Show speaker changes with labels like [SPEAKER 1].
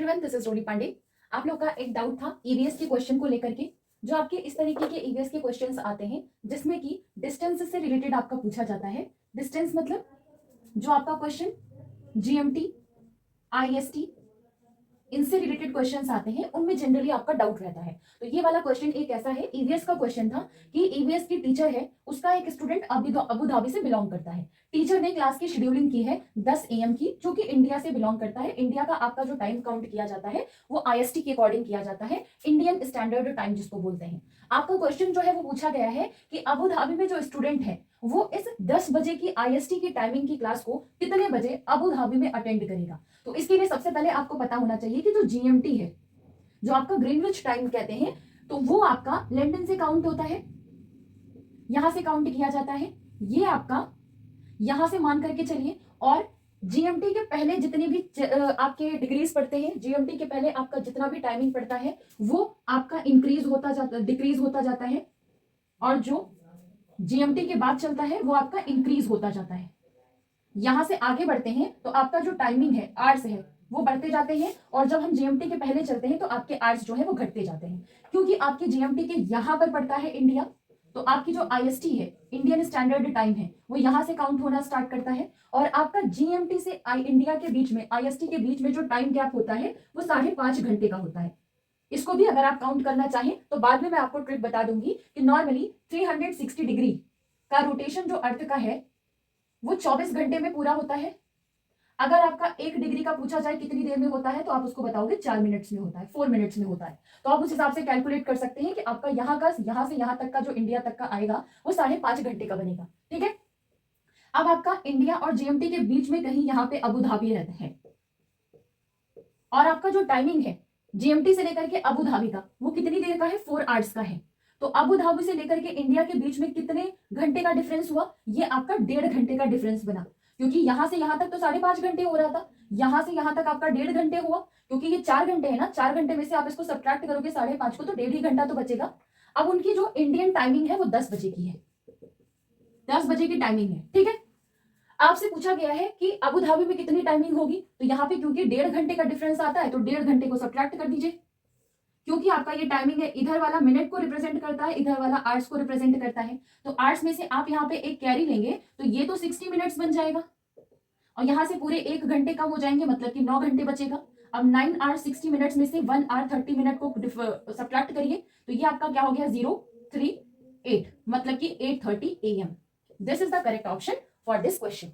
[SPEAKER 1] Everyone, this is रोली पांडे। आप लोग का एक डाउट था ईवीएस के क्वेश्चन को लेकर के। जो आपके इस तरीके के ईवीएस के क्वेश्चंस आते हैं जिसमें कि डिस्टेंस से रिलेटेड आपका पूछा जाता है। डिस्टेंस मतलब जो आपका क्वेश्चन जीएमटी, आईएसटी, इनसे रिलेटेड क्वेश्चंस आते हैं, उनमें जनरली आपका डाउट रहता है। तो ये वाला क्वेश्चन एक ऐसा है, ईवीएस का क्वेश्चन था कि ईवीएस की टीचर है, उसका एक स्टूडेंट अबू धाबी से बिलोंग करता है। टीचर ने क्लास की शेड्यूलिंग की है 10 AM की, जो कि इंडिया से बिलोंग करता है। इंडिया का आपका जो टाइम काउंट किया जाता है वो आईएसटी के अकॉर्डिंग किया जाता है, इंडियन स्टैंडर्ड टाइम जिसको बोलते हैं। आपका क्वेश्चन जो है वो पूछा गया है कि अबू धाबी में जो स्टूडेंट है वो इस 10 बजे की आईएसटी की टाइमिंग की क्लास को कितने बजे अबू धाबी में अटेंड करेगा। तो इसके लिए सबसे पहले आपको पता होना चाहिए कि जो जीएमटी है, जो आपका ग्रीनविच टाइम कहते हैं, तो वो आपका लंदन से काउंट होता है, यहां से काउंट किया जाता है। ये आपका यहां से मान करके चलिए। और जीएमटी के पहले जितनी भी आपके डिग्रीज पड़ते हैं, जीएमटी के पहले आपका जितना भी टाइमिंग पड़ता है वो आपका इंक्रीज होता जाता, डिक्रीज होता जाता है। और जो जीएमटी के बाद चलता है वो आपका इंक्रीज होता जाता है। यहां से आगे बढ़ते हैं तो आपका जो टाइमिंग है, आवर्स है, वो बढ़ते जाते हैं। और जब हम जीएमटी के पहले चलते हैं तो आपके आवर्स जो है वो घटते जाते हैं, क्योंकि आपके जीएमटी के यहां पर पड़ता है इंडिया। तो आपकी जो आईएसटी है, इंडियन स्टैंडर्ड टाइम है, वो यहां से काउंट होना स्टार्ट करता है। और आपका जीएमटी से इंडिया के बीच में, आईएसटी के बीच में जो टाइम गैप होता है वो 5.5 घंटे का होता है। इसको भी अगर आप काउंट करना चाहें तो बाद में मैं आपको ट्रिक बता दूंगी कि नॉर्मली 360 डिग्री का रोटेशन जो अर्थ का है वो 24 घंटे में पूरा होता है। अगर आपका 1 डिग्री का पूछा जाए कितनी देर में होता है तो आप उसको बताओगे 4 मिनट्स में होता है, 4 मिनट्स में होता है। तो आप उस हिसाब से कैलकुलेट कर सकते हैं कि आपका यहां से यहां तक का जो इंडिया तक का आएगा वो 5.5 घंटे का बनेगा। ठीक है। अब आपका इंडिया और जीएमटी के बीच में कहीं यहां पे अबू धाबी रहते हैं, और आपका जो टाइमिंग है जीएमटी से लेकर के अबू धाबी का वो कितनी देर का है, 4 आवर्स का है। तो अबू धाबी से लेकर के इंडिया के बीच में कितने घंटे का डिफरेंस हुआ, ये आपका 1.5 घंटे का डिफरेंस बना। क्योंकि यहां से यहां तक तो 5.5 घंटे हो रहा था, यहां से यहां तक आपका 1.5 घंटे हुआ। क्योंकि ये 4 घंटे है ना, 4 घंटे में से आप इसको सब्ट्रैक्ट करोगे 5.5 को, तो 1.5 घंटा तो बचेगा। अब उनकी जो इंडियन टाइमिंग है वो 10 बजे की है, 10 बजे की टाइमिंग है। ठीक है। आपसे पूछा गया है कि अबू धाबी में कितनी टाइमिंग होगी, तो यहाँ पे क्योंकि 1.5 घंटे का डिफरेंस आता है तो 1.5 घंटे को सब्ट्रैक्ट कर दीजिए। क्योंकि आपका ये टाइमिंग है, इधर वाला मिनट को रिप्रेजेंट करता है, इधर वाला आवर्स को रिप्रेजेंट करता है। तो आवर्स में से आप यहाँ पे एक कैरी लेंगे तो ये तो 60 मिनट्स बन जाएगा, और यहाँ से पूरे 1 घंटे कम हो जाएंगे, मतलब कि 9 घंटे बचेगा। अब 9 आवर्स 60 मिनट्स में से 1 आवर 30 मिनट को सब्ट्रैक्ट करिए तो ये आपका क्या हो गया, 038, मतलब कि 8:30 AM। This is the correct option for this question.